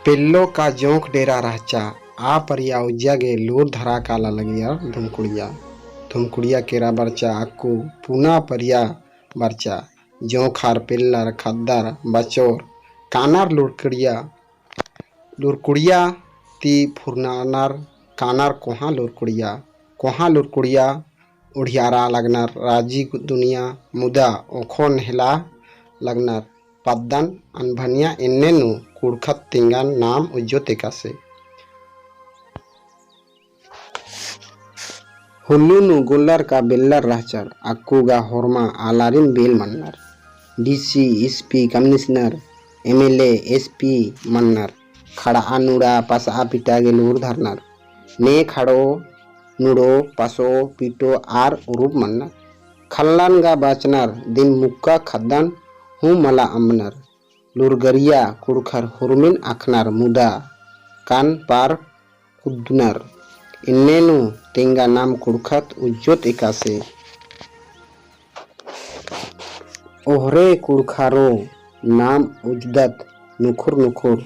Pillow का जोंक डेरा रहचा आ परिया उज्या गे लूर धरा काला लगिया धुमकुड़िया धुमकुड़िया केरा बरचा अक्कू पूना परिया बरचा जोंखार पिल्लर खद्दर बचोर कानार लुरकुड़िया ती फुरनानार कानार कोहा लुरकुड़िया उड़ियारा लगनर राजी दुनिया मुदा ओखो नेहला लगनर पद्दन अनभनिया इन्नेनु कुड़खत तिंगन नाम उज्जो तेकासे हुल्लुनु गुल्लर का बिल्लर रहचर अक्कुगा होरमा आलारिन बेल मन्नर DC SP commissioner MLA SP मन्नर खड़ा नुड़ा पसा पिटा गेलूर धरनर ने खड़ो नुड़ो पसो पीटो आर उरूप मन्नर खल्लन गा बचनर दिन मुक्का खद्दन हूँ मला अमनर लुरगरिया कुड़खर हुरमिन अखनर मुदा कान पार कुदनर इन्नेनु तेंगा नाम कुड़खत उज्जोत एकासे ओहरे कुड़खारो नाम उजदत नुखुर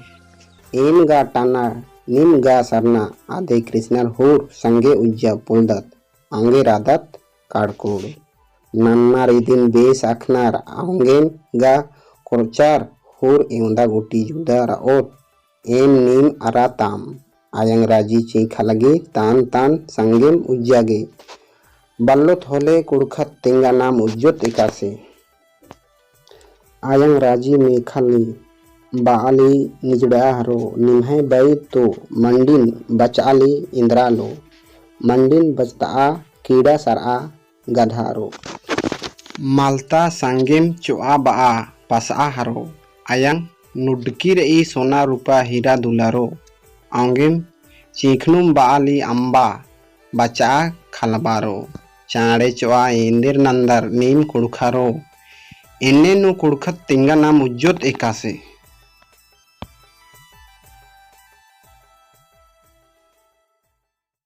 एम गा टाना निम गा सरना आधे कृष्णर होर संगे उज्जा पुलदत आंगे रादत काड़कोड़ नन्नार इदिन बेस अखनार आंगेन गा कोरचार होर एवंदा गोटी जुदा राओत एम नीम अरा ताम आयंग राजी चीखा लगे तान संगेम उज्जागे बल्लोत होले कुड़खत तेंगा नाम उज्जोत एकासे आयंग राजी मेखली बाली निजड़ा हरो निम्हे बई तो मंडिन बचाली इंद्रालो मंडिन बचता कीड़ा सरआ गधारो मालता संगेम चोआ बा पसा हरो आयंग नुडकी रई सोना रूपा हीरा दुलारो आंगेम चीखनुम बाली अम्बा बचा खलबारो चाड़े चोआ इंदिर नंदर नीम कुड़खारो इन्ने नु कुड़खत तिंगा नाम उज्जोत एकासे।